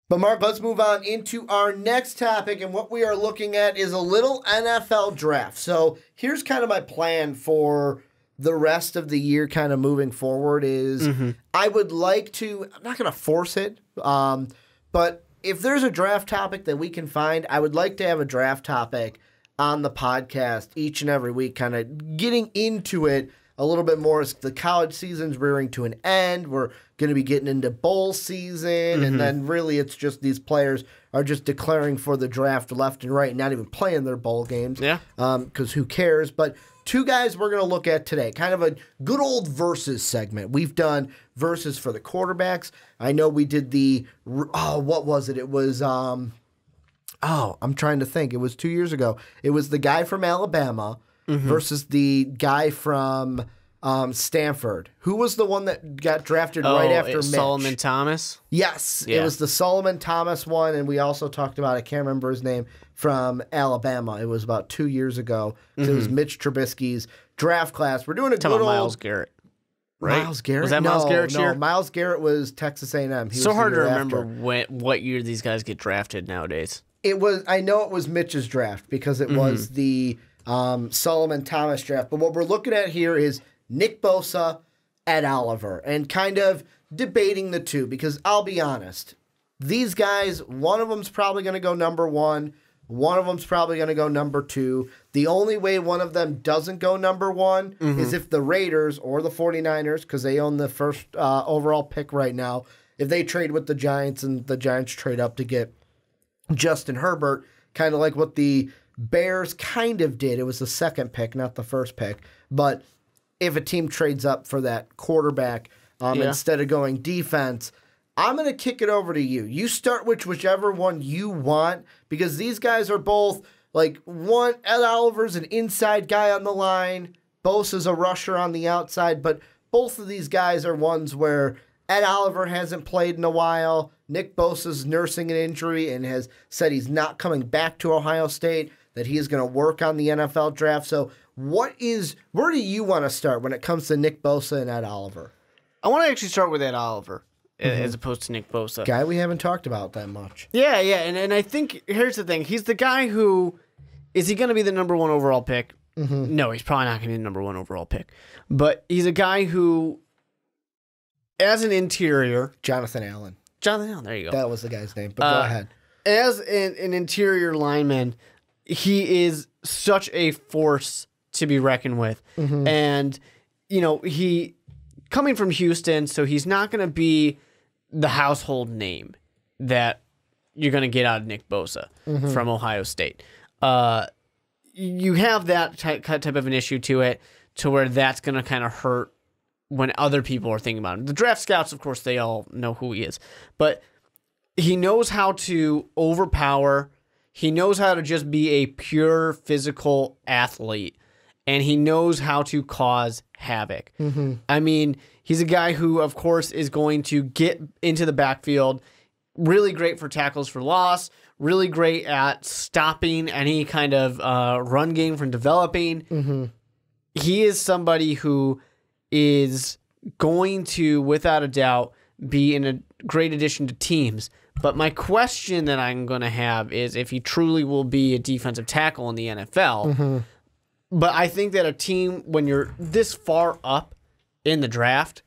But Mark, let's move on into our next topic, and what we are looking at is a little NFL draft. So here's kind of my plan for the rest of the year kind of moving forward is I would like to, I'm not going to force it, but if there's a draft topic that we can find, I would like to have a draft topic on the podcast each and every week, kind of getting into it a little bit more as the college season's rearing to an end. We're going to be getting into bowl season, and then really it's just these players are just declaring for the draft left and right, not even playing their bowl games. Yeah. Because who cares? But two guys we're going to look at today, kind of a good old versus segment. We've done versus for the quarterbacks. I know we did the, what was it? It was, I'm trying to think. It was 2 years ago. It was the guy from Alabama versus the guy from Stanford. Who was the one that got drafted right after Mitch? Solomon Thomas? Yes, it was the Solomon Thomas one, and we also talked about, I can't remember his name, from Alabama. It was about 2 years ago. It was Mitch Trubisky's draft class. We're doing a good old... Miles Garrett. Right? Miles Garrett? Was that Miles Garrett's year? No, Miles Garrett was Texas A&M. So hard to remember what year these guys get drafted nowadays. I know it was Mitch's draft because it was the Solomon Thomas draft. But what we're looking at here is Nick Bosa, Ed Oliver, and kind of debating the two because I'll be honest, these guys, one of them's probably going to go number one. One of them's probably going to go number two. The only way one of them doesn't go number one is if the Raiders or the 49ers, because they own the first overall pick right now, if they trade with the Giants and the Giants trade up to get Justin Herbert, kind of like what the Bears kind of did. It was the second pick, not the first pick. But if a team trades up for that quarterback instead of going defense, I'm going to kick it over to you. You start with whichever one you want because these guys are both, like, one, Ed Oliver's an inside guy on the line. Bosa's a rusher on the outside. But both of these guys are ones where Ed Oliver hasn't played in a while. Nick Bosa's nursing an injury and has said he's not coming back to Ohio State, that he is going to work on the NFL draft. So where do you want to start when it comes to Nick Bosa and Ed Oliver? I want to actually start with Ed Oliver. As opposed to Nick Bosa. Guy we haven't talked about that much. Yeah, and I think, here's the thing. He's the guy who, is he going to be the number one overall pick? No, he's probably not going to be the number one overall pick. But he's a guy who, as an interior... Jonathan Allen, there you go. That was the guy's name, but go ahead. As an interior lineman, he is such a force to be reckoned with. And, he... Coming from Houston, so he's not going to be the household name that you're going to get out of Nick Bosa from Ohio State. You have that type of an issue to it, to where that's going to kind of hurt when other people are thinking about him. The draft scouts, of course, they all know who he is. But he knows how to overpower. He knows how to just be a pure physical athlete. And he knows how to cause havoc. I mean, he's a guy who, of course, is going to get into the backfield. Really great for tackles for loss. Really great at stopping any kind of run game from developing. He is somebody who is going to, without a doubt, be in a great addition to teams. But my question that I'm going to have is if he truly will be a defensive tackle in the NFL. But I think that a team, when you're this far up in the draft,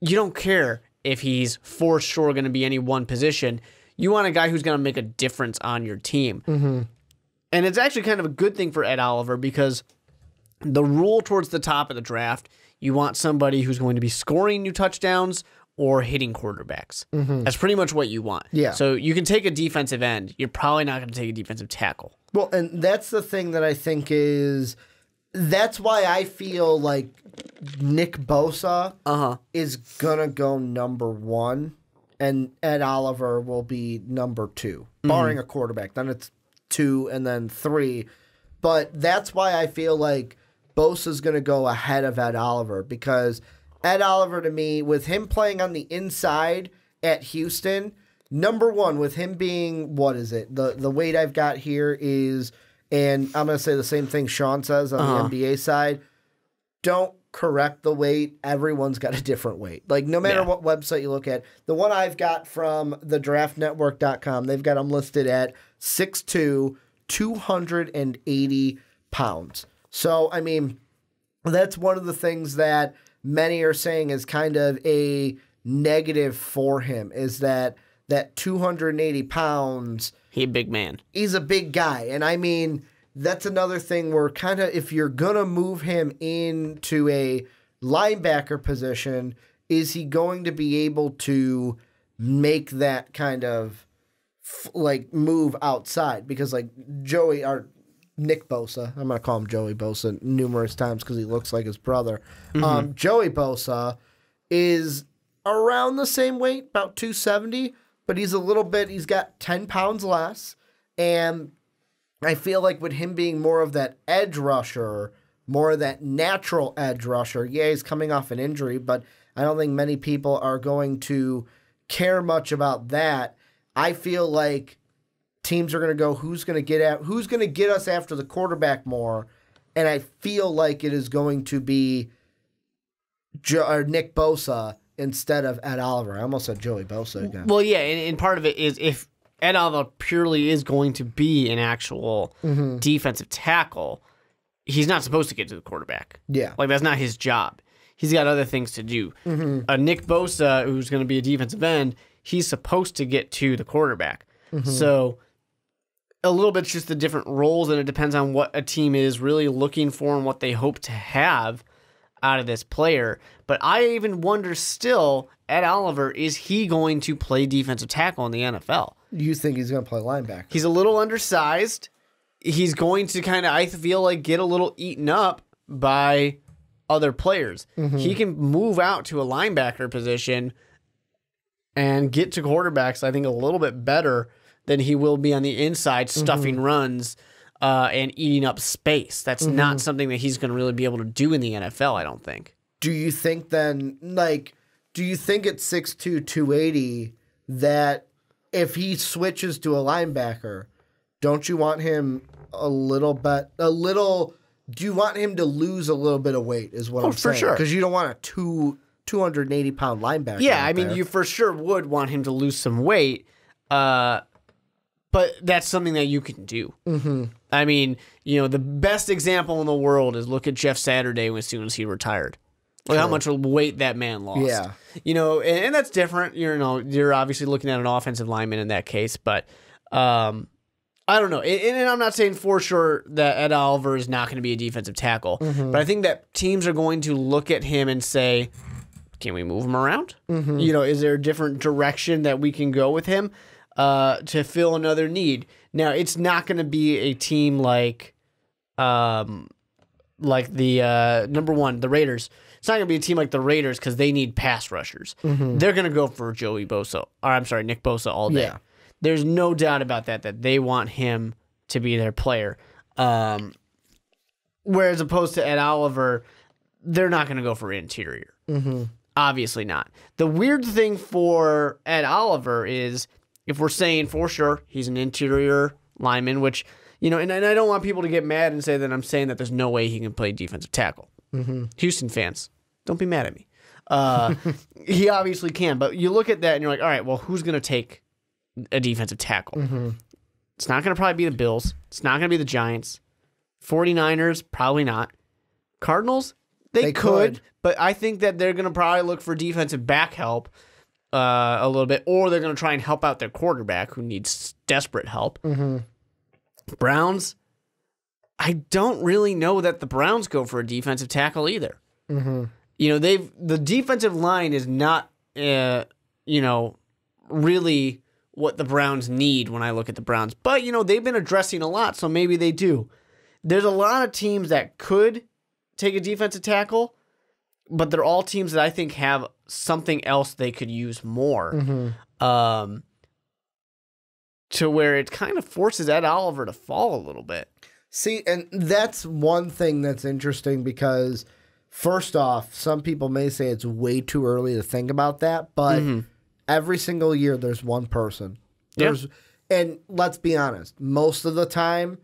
you don't care if he's for sure going to be any one position. You want a guy who's going to make a difference on your team. And it's actually kind of a good thing for Ed Oliver because the rule towards the top of the draft, you want somebody who's going to be scoring new touchdowns or hitting quarterbacks. That's pretty much what you want. Yeah. So you can take a defensive end. You're probably not going to take a defensive tackle. Well, and that's the thing that I think that's why I feel like Nick Bosa is going to go number one and Ed Oliver will be number two, barring a quarterback. Then it's 2 and then 3. But that's why I feel like Bosa's going to go ahead of Ed Oliver because Ed Oliver, to me, with him playing on the inside at Houston, number one, with him being, what is it? The weight I've got here is, and I'm going to say the same thing Sean says on the NBA side, don't correct the weight. Everyone's got a different weight. Like, no matter what website you look at, the one I've got from the draftnetwork.com, they've got them listed at 6'2", 280 pounds. So, I mean, that's one of the things that many are saying is kind of a negative for him, is that 280 pounds. He's a big man. He's a big guy. And I mean, that's another thing where kind of if you're going to move him into a linebacker position, is he going to be able to make that kind of like move outside? Because like Nick Bosa, I'm going to call him Joey Bosa numerous times because he looks like his brother. Joey Bosa is around the same weight, about 270, but he's got 10 pounds less. And I feel like with him being more of that edge rusher, more of that natural edge rusher, he's coming off an injury, but I don't think many people are going to care much about that. I feel like teams are going to go, who's going to get us after the quarterback more, and I feel like it is going to be Nick Bosa instead of Ed Oliver. I almost said Joey Bosa again. Well, yeah, and part of it is if Ed Oliver purely is going to be an actual defensive tackle, he's not supposed to get to the quarterback. Yeah. Like, that's not his job. He's got other things to do. Nick Bosa, who's going to be a defensive end, he's supposed to get to the quarterback. So a little bit's just the different roles, and it depends on what a team is really looking for and what they hope to have out of this player. But I even wonder still, Ed Oliver, is he going to play defensive tackle in the NFL? You think he's going to play linebacker? He's a little undersized. He's going to kind of, I feel like, get a little eaten up by other players. He can move out to a linebacker position and get to quarterbacks, I think, a little bit better than he will be on the inside, stuffing runs and eating up space. That's not something that he's going to really be able to do in the NFL, I don't think. Do you think then, do you think at 6'2", 280 that if he switches to a linebacker, don't you want him do you want him to lose a little bit of weight is what I'm saying? For sure. Because you don't want a 280-pound linebacker. Yeah, I mean, you for sure would want him to lose some weight, but that's something that you can do. I mean, the best example in the world is look at Jeff Saturday as soon as he retired. Look how much weight that man lost. Yeah. And that's different. You're obviously looking at an offensive lineman in that case, but I don't know. And I'm not saying for sure that Ed Oliver is not going to be a defensive tackle, but I think that teams are going to look at him and say, can we move him around? Is there a different direction that we can go with him to fill another need? Now, it's not going to be a team like the number one, the Raiders. It's not going to be a team like the Raiders because they need pass rushers. They're going to go for Nick Bosa all day. Yeah. There's no doubt about that they want him to be their player. Whereas opposed to Ed Oliver, they're not going to go for interior. Obviously not. The weird thing for Ed Oliver is if we're saying for sure he's an interior lineman, which, and I don't want people to get mad and say that I'm saying that there's no way he can play defensive tackle. Houston fans, don't be mad at me. He obviously can, but you look at that and you're like, all right, well, who's going to take a defensive tackle? It's not going to probably be the Bills. It's not going to be the Giants. 49ers, probably not. Cardinals, they could, but I think that they're going to probably look for defensive back help a little bit, or they're going to try and help out their quarterback who needs desperate help. Browns, I don't really know that the Browns go for a defensive tackle either. The defensive line is not, really what the Browns need when I look at the Browns. But, they've been addressing a lot, so maybe they do. There's a lot of teams that could take a defensive tackle, but they're all teams that I think have something else they could use more. To where it kind of forces Ed Oliver to fall a little bit. See, and that's one thing that's interesting because, first off, some people may say it's way too early to think about that, but every single year there's one person. And let's be honest, most of the time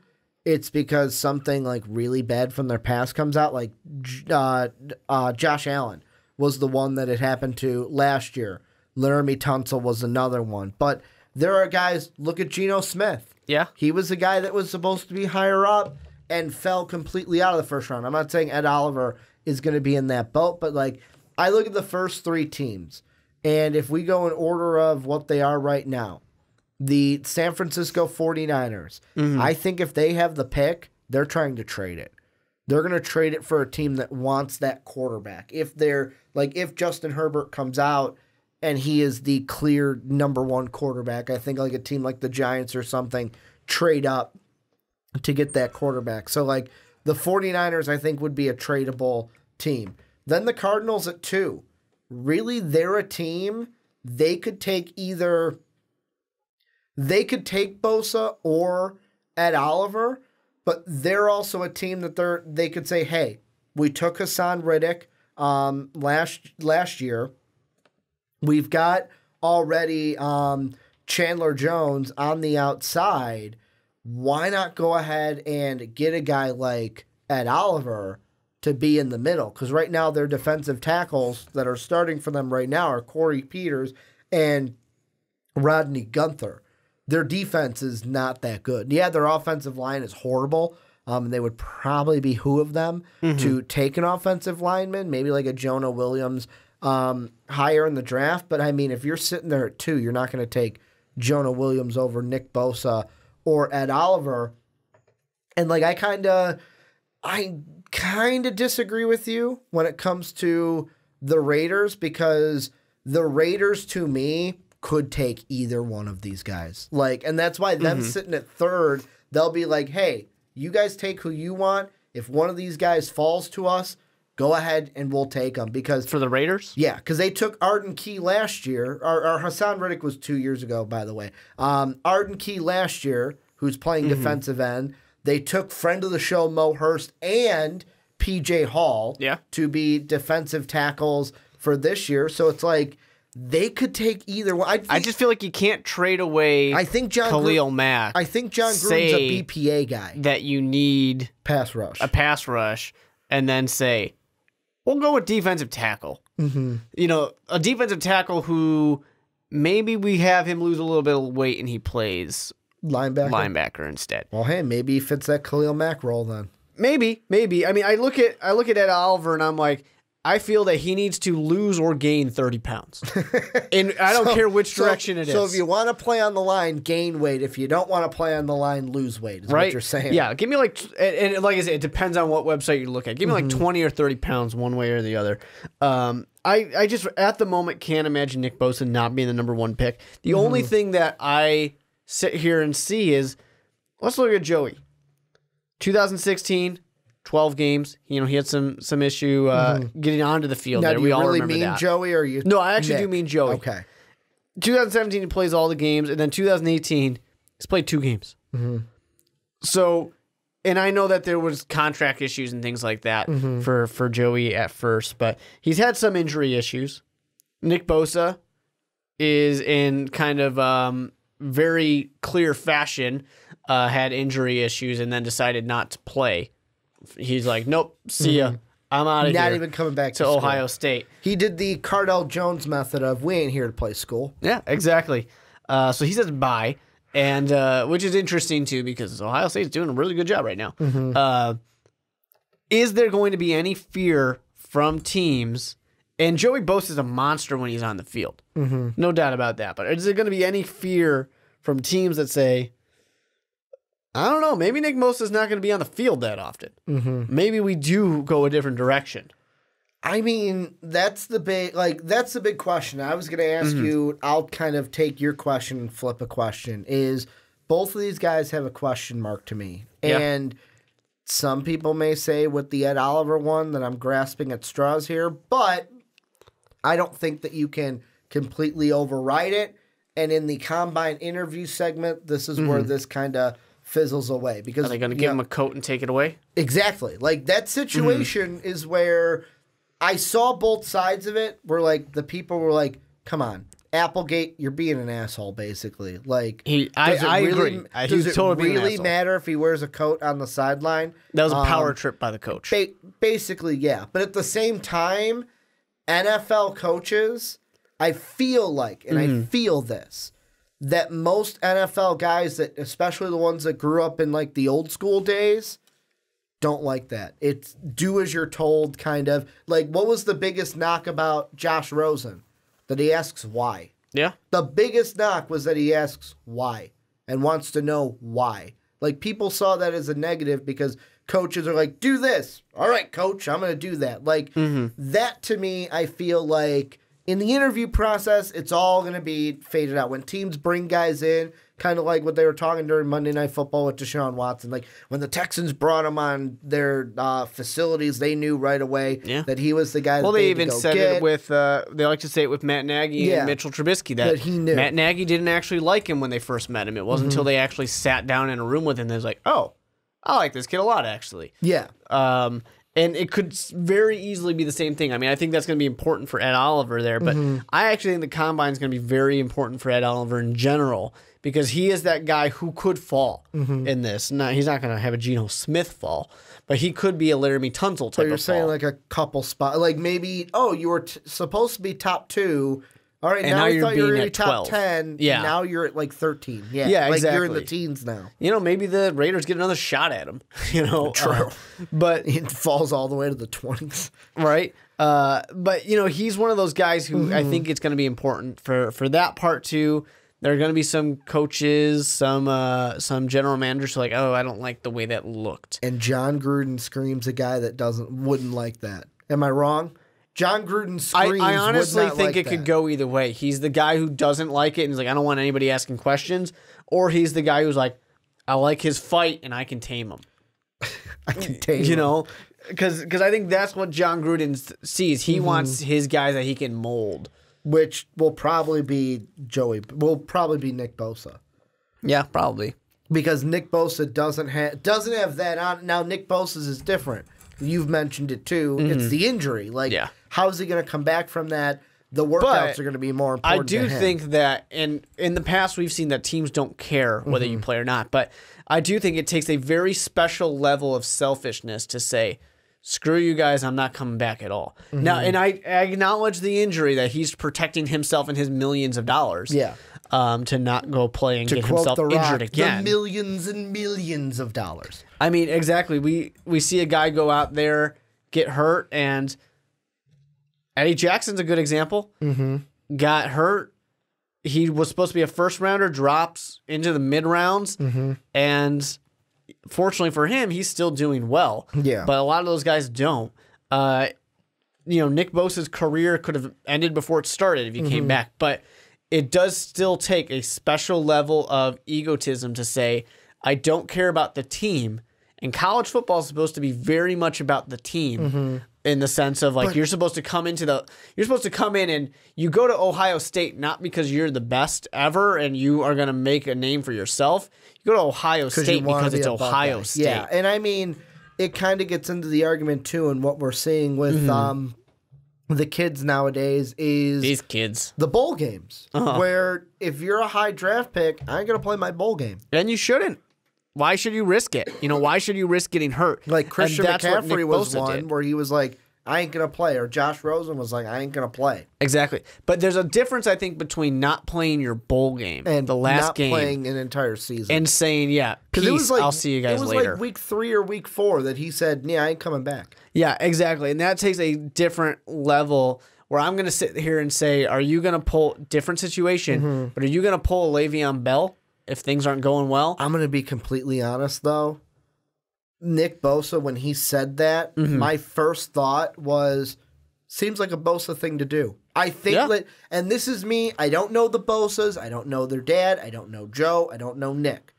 it's because something like really bad from their past comes out. Like Josh Allen was the one that it happened to last year. Laramie Tunsil was another one. But there are guys, look at Geno Smith. Yeah. He was the guy that was supposed to be higher up and fell completely out of the first round. I'm not saying Ed Oliver is going to be in that boat, but like I look at the first 3 teams, and if we go in order of what they are right now, the San Francisco 49ers, I think if they have the pick, they're trying to trade it. They're going to trade it for a team that wants that quarterback. If they're like, if Justin Herbert comes out and he is the clear number 1 quarterback, I think like a team like the Giants or something trade up to get that quarterback. So like the 49ers, I think, would be a tradable team. Then the Cardinals at 2. Really, they're a team. They could take Bosa or Ed Oliver, but they're also a team that they could say, hey, we took Hassan Riddick last year. We've got already Chandler Jones on the outside. Why not go ahead and get a guy like Ed Oliver to be in the middle? Because right now their defensive tackles that are starting for them right now are Corey Peters and Rodney Gunther. Their defense is not that good. Yeah, their offensive line is horrible. They would probably behoove them to take an offensive lineman, maybe like a Jonah Williams higher in the draft. But, I mean, if you're sitting there at 2, you're not going to take Jonah Williams over Nick Bosa or Ed Oliver. And, like, I kind of disagree with you when it comes to the Raiders, because the Raiders, to me, could take either one of these guys. Like, and that's why them sitting at 3rd, they'll be like, hey, you guys take who you want. If one of these guys falls to us, go ahead and we'll take them. Because for the Raiders? Yeah, because they took Arden Key last year. Or Hassan Riddick was 2 years ago, by the way. Arden Key last year, who's playing defensive end. They took friend of the show Mo Hurst and P.J. Hall to be defensive tackles for this year. So it's like, they could take either one. I just feel like you can't trade away Khalil Mack. I think John Gruden's a BPA guy. That you need a pass rush, and then say, we'll go with defensive tackle. You know, a defensive tackle who maybe we have him lose a little bit of weight and he plays linebacker instead. Well, hey, maybe he fits that Khalil Mack role then. Maybe. I mean, I look at Ed Oliver and I'm like, I feel that he needs to lose or gain 30 pounds. And I don't care which direction it is. So if you want to play on the line, gain weight. If you don't want to play on the line, lose weight, is what you're saying. Yeah, give me like, and like I said, it depends on what website you look at. Give me like 20 or 30 pounds one way or the other. I just, at the moment, can't imagine Nick Bosa not being the number 1 pick. The only thing that I sit here and see is, let's look at Joey. 2016, 12 games. You know, he had some issue getting onto the field. Now, there. Do we you all really remember mean that. Joey, or you? No, I actually Nick? do mean Joey. Okay. 2017, he plays all the games, and then 2018, he's played 2 games. So, and I know that there was contract issues and things like that for Joey at first, but he's had some injury issues. Nick Bosa is in kind of very clear fashion, had injury issues and then decided not to play. He's like, nope, see ya. I'm out of here. Not even coming back to school. Ohio State. He did the Cardell Jones method of, we ain't here to play school. Yeah, exactly. So he says bye, and which is interesting too, because Ohio State's doing a really good job right now. Is there going to be any fear from teams? And Joey Bosa is a monster when he's on the field. No doubt about that. But is there going to be any fear from teams that say, I don't know, maybe Nick Bosa is not going to be on the field that often. Maybe we do go a different direction. I mean, that's the big question. I was going to ask you, I'll kind of take your question and flip a question, is both of these guys have a question mark to me. Yeah. And some people may say with the Ed Oliver one that I'm grasping at straws here, but I don't think that you can completely override it. And in the combine interview segment, this is where this kind of fizzles away. Because are they going to give him a coat and take it away? Exactly. Like, that situation is where I saw both sides of it, where, like, the people were like, come on, Applegate, you're being an asshole, basically. Like, I agree. Does it totally being an really asshole. matter if he wears a coat on the sideline? That was a power trip by the coach. Basically, yeah. But at the same time, NFL coaches, I feel like, and I feel this, that most NFL guys, that especially the ones that grew up in like the old school days, don't like that. It's do as you're told, kind of. Like, what was the biggest knock about Josh Rosen? That he asks why. Yeah. The biggest knock was that he asks why and wants to know why. Like, people saw that as a negative because coaches are like, do this. All right, coach, I'm going to do that. Like, that to me, I feel like in the interview process, it's all going to be faded out. When teams bring guys in, kind of like what they were talking during Monday Night Football with Deshaun Watson. Like, when the Texans brought him on their facilities, they knew right away that he was the guy that they even said it with, they like to say it with Matt Nagy and Mitchell Trubisky, that he knew. Matt Nagy didn't actually like him when they first met him. It wasn't until they actually sat down in a room with him that they was like, oh, I like this kid a lot, actually. Yeah. And it could very easily be the same thing. I mean, I think that's going to be important for Ed Oliver there, but I actually think the combine is going to be very important for Ed Oliver in general because he is that guy who could fall in this. Now, he's not going to have a Geno Smith fall, but he could be a Laramie Tunsil type So you're of saying fall. like a couple spot, like maybe, you were supposed to be top 2. All right, And now now we you're thought you were being going to at be top 12. 10. Yeah. Now you're at like 13. Yeah, Yeah, like you're in exactly. the teens now. Maybe the Raiders get another shot at him. True. But It falls all the way to the 20s. right? But he's one of those guys who I think it's going to be important for that part too. There are going to be some coaches, some general managers who are like, oh, I don't like the way that looked. And John Gruden screams a guy that wouldn't like that. Am I wrong? John Gruden screams. I honestly would not think like it that. could go either way. He's the guy who doesn't like it and he's like, I don't want anybody asking questions. Or he's the guy who's like, I like his fight and I can tame him. I can tell you. Because I think that's what John Gruden sees. He wants his guys that he can mold. Which will probably be Nick Bosa. Yeah, probably. Because Nick Bosa doesn't have that on. Now, Nick Bosa's is different. You've mentioned it too. It's the injury. Like, how's he going to come back from that? The workouts are going to be more important. I do think that, and in the past, we've seen that teams don't care whether you play or not. But I do think it takes a very special level of selfishness to say, screw you guys, I'm not coming back at all. Now, and I acknowledge the injury that he's protecting himself and his millions of dollars. Yeah. To not go play and To get quote himself The Rock, injured again. the millions and millions of dollars. I mean, exactly. We see a guy go out there, get hurt, and Eddie Jackson's a good example. Got hurt. He was supposed to be a first rounder, drops into the mid rounds, and fortunately for him, he's still doing well. Yeah. But a lot of those guys don't. Nick Bosa's career could have ended before it started if he came back, but it does still take a special level of egotism to say, I don't care about the team. And college football is supposed to be very much about the team in the sense of like, you're supposed to come in and you go to Ohio State, not because you're the best ever and you are going to make a name for yourself. You go to Ohio State because it's Ohio State. Yeah. And I mean, it kind of gets into the argument too. And what we're seeing with, the kids nowadays is These kids. the bowl games, where if you're a high draft pick, I ain't going to play my bowl game. And you shouldn't. Why should you risk it? Why should you risk getting hurt? Like Christian And that's what McCaffrey Nick was Bosa one did. where he was like, I ain't going to play. Or Josh Rosen was like, I ain't going to play. Exactly. But there's a difference, I think, between not playing your bowl game And the last not game playing an entire season. and saying, peace, it was like, I'll see you guys later. It was later. like week 3 or week 4 that he said, yeah, I ain't coming back. Yeah, exactly. And that takes a different level where I'm going to sit here and say, are you going to pull different situation, but are you going to pull a Le'Veon Bell if things aren't going well? I'm going to be completely honest, though. Nick Bosa, when he said that, my first thought was, seems like a Bosa thing to do. I think that, and this is me, I don't know the Bosas, I don't know their dad, I don't know Joe, I don't know Nick.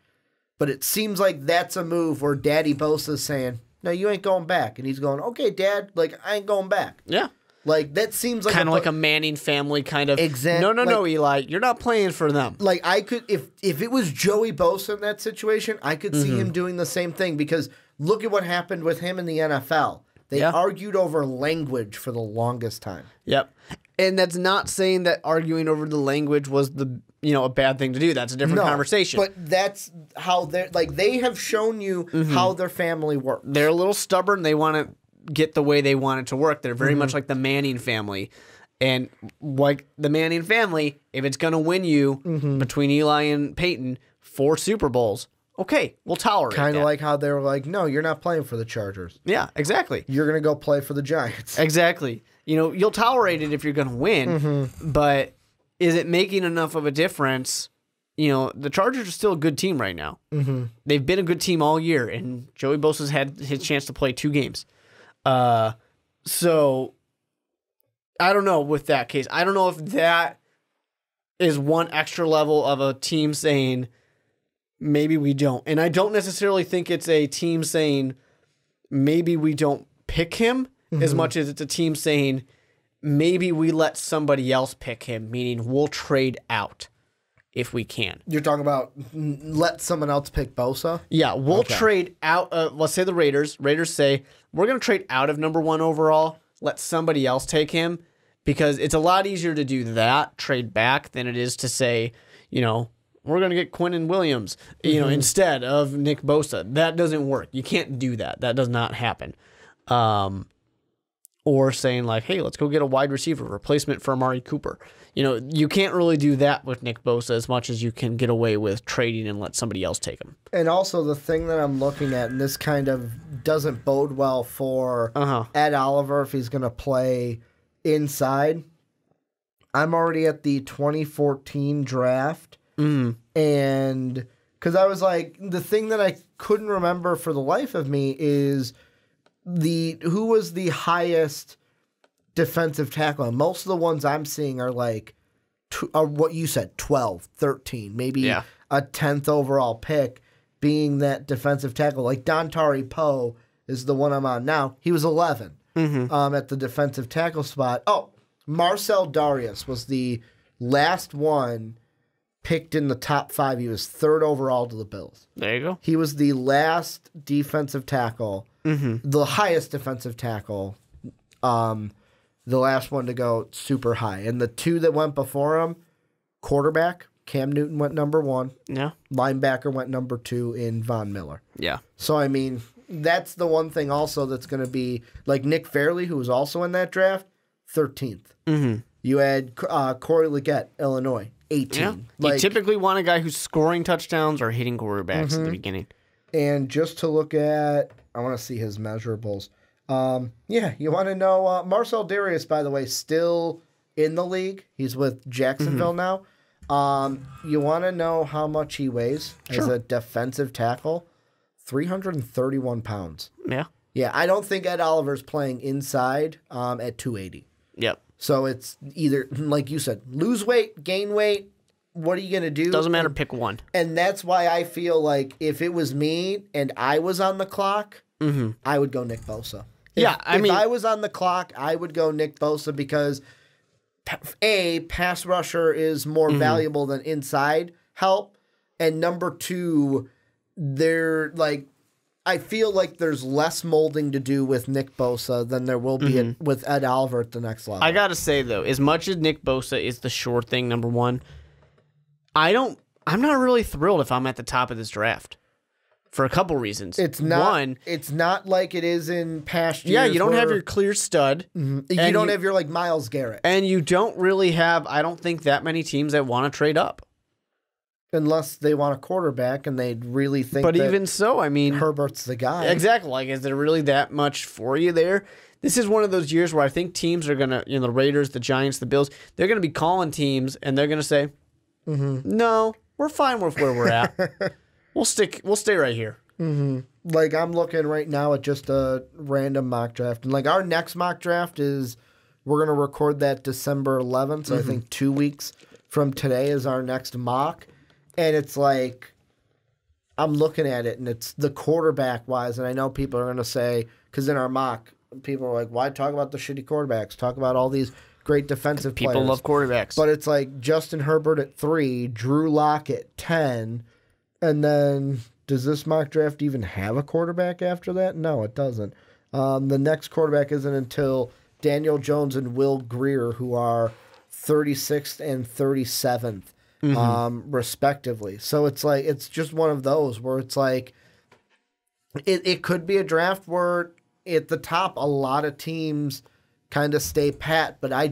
But it seems like that's a move where Daddy Bosa's saying, no, you ain't going back. And he's going, okay, Dad, like, I ain't going back. Yeah. Like, that seems like kind of like a Manning family kind of. Exactly. No, Eli, you're not playing for them. Like, I could, if it was Joey Bosa in that situation, I could see him doing the same thing because look at what happened with him in the NFL. They argued over language for the longest time. Yep. And that's not saying that arguing over the language was a bad thing to do. That's a different conversation. But that's how they have shown you how their family works. They're a little stubborn. They want to get the way they want it to work. They're very much like the Manning family. And like the Manning family, if it's going to win you between Eli and Peyton 4 Super Bowls, okay, we'll tolerate it. Kind of like how they were like, no, you're not playing for the Chargers. Yeah, exactly. You're going to go play for the Giants. Exactly. You'll tolerate it if you're going to win, but is it making enough of a difference? The Chargers are still a good team right now. They've been a good team all year, and Joey Bosa's had his chance to play 2 games. So I don't know with that case. I don't know if that is one extra level of a team saying, maybe we don't. And I don't necessarily think it's a team saying, maybe we don't pick him, as much as it's a team saying, maybe we let somebody else pick him, meaning we'll trade out if we can. You're talking about let someone else pick Bosa? Yeah, we'll trade out. Let's say the Raiders. Raiders say, we're going to trade out of number 1 overall, let somebody else take him, because it's a lot easier to do that, trade back, than it is to say, we're going to get Quinnen Williams, instead of Nick Bosa. That doesn't work. You can't do that. That does not happen. Or saying like, hey, let's go get a wide receiver replacement for Amari Cooper. You can't really do that with Nick Bosa as much as you can get away with trading and let somebody else take him. And also the thing that I'm looking at, and this kind of doesn't bode well for Ed Oliver if he's going to play inside. I'm already at the 2014 draft. And because I was like, the thing that I couldn't remember for the life of me is who was the highest defensive tackle. And most of the ones I'm seeing are like what you said, 12, 13, maybe a 10th overall pick being that defensive tackle. Like Dontari Poe is the one I'm on now. He was 11 at the defensive tackle spot. Oh, Marcel Darius was the last one picked in the top 5. He was 3rd overall to the Bills. There you go. He was the last defensive tackle, the highest defensive tackle, the last one to go super high. And the 2 that went before him, quarterback, Cam Newton went number 1. Yeah. Linebacker went number 2 in Von Miller. Yeah. So, I mean, that's the one thing also that's going to be, like Nick Fairley, who was also in that draft, 13th. You had Corey Leggett, Illinois, 18. Yeah. You typically want a guy who's scoring touchdowns or hitting quarterbacks at the beginning. And just to look at, I want to see his measurables. You want to know, Marcel Darius, by the way, still in the league. He's with Jacksonville now. You want to know how much he weighs as a defensive tackle? 331 pounds. Yeah. Yeah, I don't think Ed Oliver's playing inside at 280. Yep. So it's either, like you said, lose weight, gain weight. What are you going to do? Doesn't matter. Pick one. And that's why I feel like if it was me and I was on the clock, I would go Nick Bosa. If I was on the clock, I would go Nick Bosa because, A, pass rusher is more valuable than inside help. And number 2, I feel like there's less molding to do with Nick Bosa than there will be with Ed Oliver at the next level. I got to say, though, as much as Nick Bosa is the sure thing, number 1, I'm not really thrilled if I'm at the top of this draft for a couple reasons. It's not like it is in past years. Yeah, you don't have your clear stud. You don't have your like Myles Garrett. And you don't really have, I don't think, that many teams that want to trade up. Unless they want a quarterback and they really think But even so, I mean, Herbert's the guy. Exactly. Like, is there really that much for you there? This is one of those years where I think teams are going to, the Raiders, the Giants, the Bills, they're going to be calling teams and they're going to say, no, we're fine with where we're at. We'll stay right here. Like, I'm looking right now at just a random mock draft. And, like, our next mock draft is, we're going to record that December 11th. So I think 2 weeks from today is our next mock. And it's like, I'm looking at it, and it's the quarterback-wise, and I know people are going to say, because in our mock, people are like, why talk about the shitty quarterbacks? Talk about all these great defensive players. People love quarterbacks. But it's like Justin Herbert at 3, Drew Lock at 10, and then does this mock draft even have a quarterback after that? No, it doesn't. The next quarterback isn't until Daniel Jones and Will Grier, who are 36th and 37th, respectively. So it's just one of those where it's like it could be a draft where at the top a lot of teams kind of stay pat, but I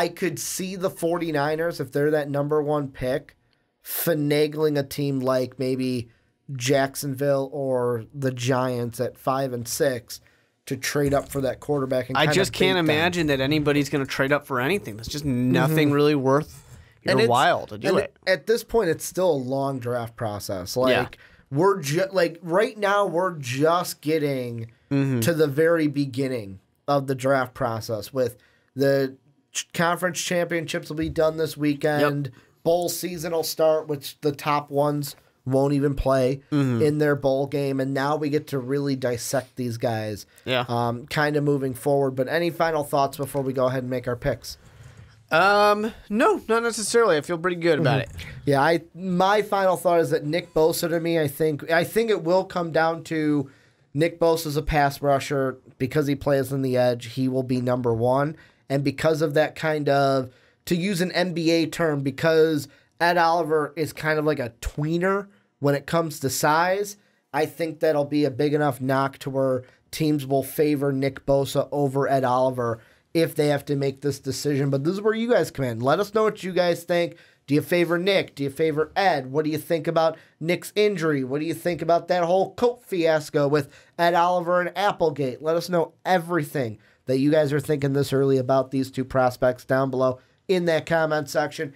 could see the 49ers, if they're that number one pick, finagling a team like maybe Jacksonville or the Giants at 5 and 6 to trade up for that quarterback. And I just can't imagine that anybody's going to trade up for anything. There's just nothing really worth your while to do it. At this point, it's still a long draft process. Right now we're just getting to the very beginning of the draft process. With the conference championships will be done this weekend. Yep. Bowl season will start, which the top ones won't even play in their bowl game, and now we get to really dissect these guys. Yeah. Kind of moving forward. But any final thoughts before we go ahead and make our picks? No, not necessarily. I feel pretty good about it. Yeah, my final thought is that Nick Bosa, to me, I think it will come down to Nick Bosa's a pass rusher. Because he plays on the edge, he will be number one. And because of that kind of, to use an NBA term, because Ed Oliver is kind of like a tweener when it comes to size, I think that'll be a big enough knock to where teams will favor Nick Bosa over Ed Oliver if they have to make this decision. But this is where you guys come in. Let us know what you guys think. Do you favor Nick? Do you favor Ed? What do you think about Nick's injury? What do you think about that whole coat fiasco with Ed Oliver and Applegate? Let us know everything that you guys are thinking this early about these two prospects down below in that comment section.